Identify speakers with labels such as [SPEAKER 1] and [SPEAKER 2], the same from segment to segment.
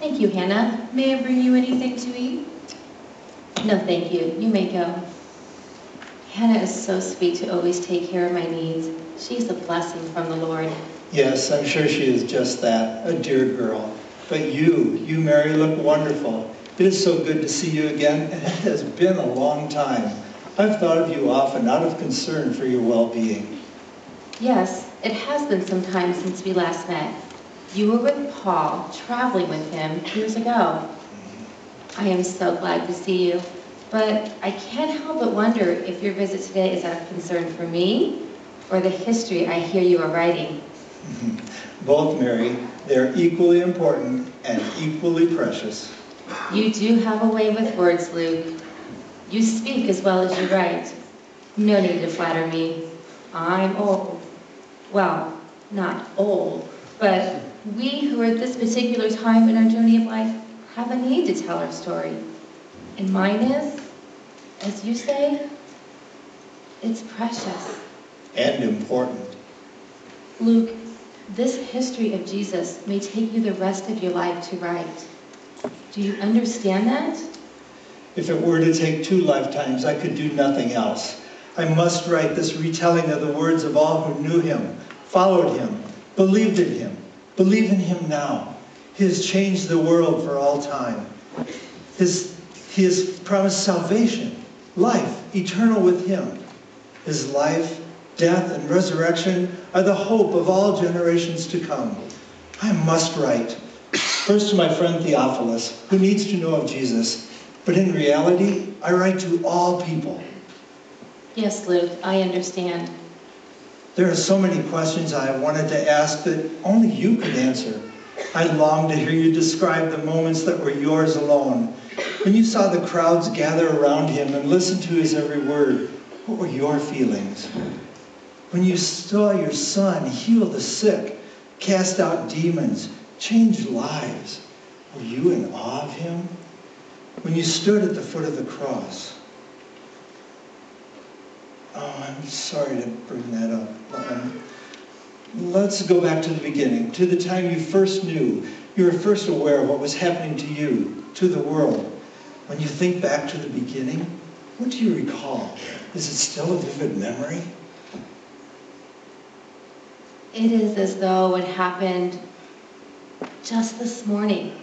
[SPEAKER 1] Thank you, Hannah. May I bring you anything to eat? No, thank you. You may go. Hannah is so sweet to always take care of my needs. She's a blessing from the Lord.
[SPEAKER 2] Yes, I'm sure she is just that, a dear girl. But you, Mary, look wonderful. It is so good to see you again, and it has been a long time. I've thought of you often out of concern for your well-being.
[SPEAKER 1] Yes, it has been some time since we last met. You were with Paul, traveling with him years ago. I am so glad to see you, but I can't help but wonder if your visit today is out of concern for me or the history I hear you are writing.
[SPEAKER 2] Both, Mary. They're equally important and equally precious.
[SPEAKER 1] You do have a way with words, Luke. You speak as well as you write. No need to flatter me. I'm old. Well, not old, but we who are at this particular time in our journey of life have a need to tell our story. And mine is, as you say, it's precious.
[SPEAKER 2] And important.
[SPEAKER 1] Luke, this history of Jesus may take you the rest of your life to write. Do you understand that?
[SPEAKER 2] If it were to take 2 lifetimes, I could do nothing else. I must write this retelling of the words of all who knew him, followed him, believed in him, believe in him now. He has changed the world for all time. He has promised salvation, life, eternal with him. His life, death, and resurrection are the hope of all generations to come. I must write. First to my friend Theophilus, who needs to know of Jesus. But in reality, I write to all people.
[SPEAKER 1] Yes, Luke, I understand.
[SPEAKER 2] There are so many questions I have wanted to ask that only you could answer. I long to hear you describe the moments that were yours alone. When you saw the crowds gather around him and listen to his every word, what were your feelings? When you saw your son heal the sick, cast out demons, change lives, were you in awe of him? When you stood at the foot of the cross. Oh, I'm sorry to bring that up. Let's go back to the beginning, to the time you first knew, you were first aware of what was happening to you, to the world. When you think back to the beginning, what do you recall? Is it still a vivid memory?
[SPEAKER 1] It is as though it happened just this morning.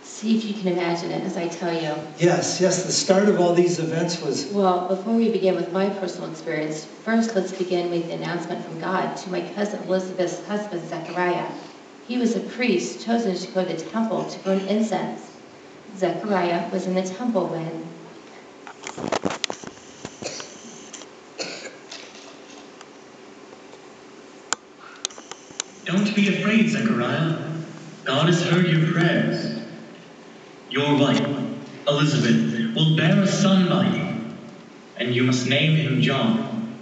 [SPEAKER 1] See if you can imagine it as I tell you.
[SPEAKER 2] Yes, the start of all these events was...
[SPEAKER 1] Well, before we begin with my personal experience, first let's begin with the announcement from God to my cousin Elizabeth's husband, Zechariah. He was a priest chosen to go to the temple to burn incense. Zechariah was in the temple when...
[SPEAKER 3] Don't be afraid, Zechariah. God has heard your prayers. Your wife, Elizabeth, will bear a son by you, and you must name him John.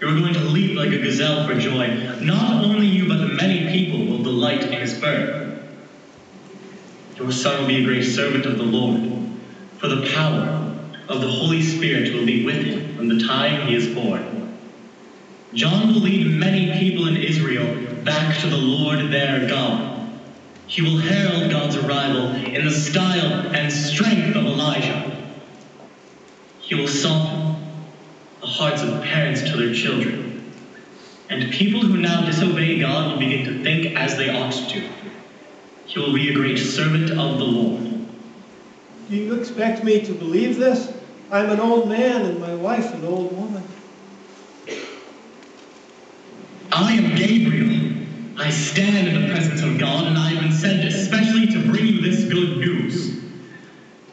[SPEAKER 3] You are going to leap like a gazelle for joy. Not only you, but many people will delight in his birth. Your son will be a great servant of the Lord, for the power of the Holy Spirit will be with him from the time he is born. John will lead many people in Israel back to the Lord their God. He will herald God's arrival in the style and strength of Elijah. He will soften the hearts of parents to their children, and people who now disobey God will begin to think as they ought to. He will be a great servant of the Lord.
[SPEAKER 4] Do you expect me to believe this? I'm an old man and my wife an old woman.
[SPEAKER 3] I am Gabriel. I stand in the presence of God, and I have been sent especially to bring you this good news.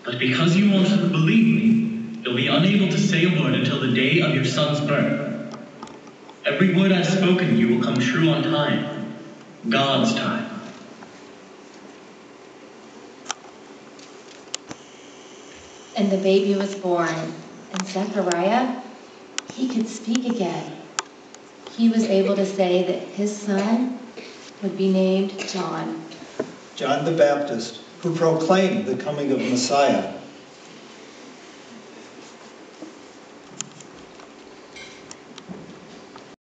[SPEAKER 3] But because you won't believe me, you'll be unable to say a word until the day of your son's birth. Every word I've spoken to you will come true on time, God's time.
[SPEAKER 1] And the baby was born, and Zechariah, he could speak again. He was able to say that his son would be named John.
[SPEAKER 2] John the Baptist, who proclaimed the coming of Messiah.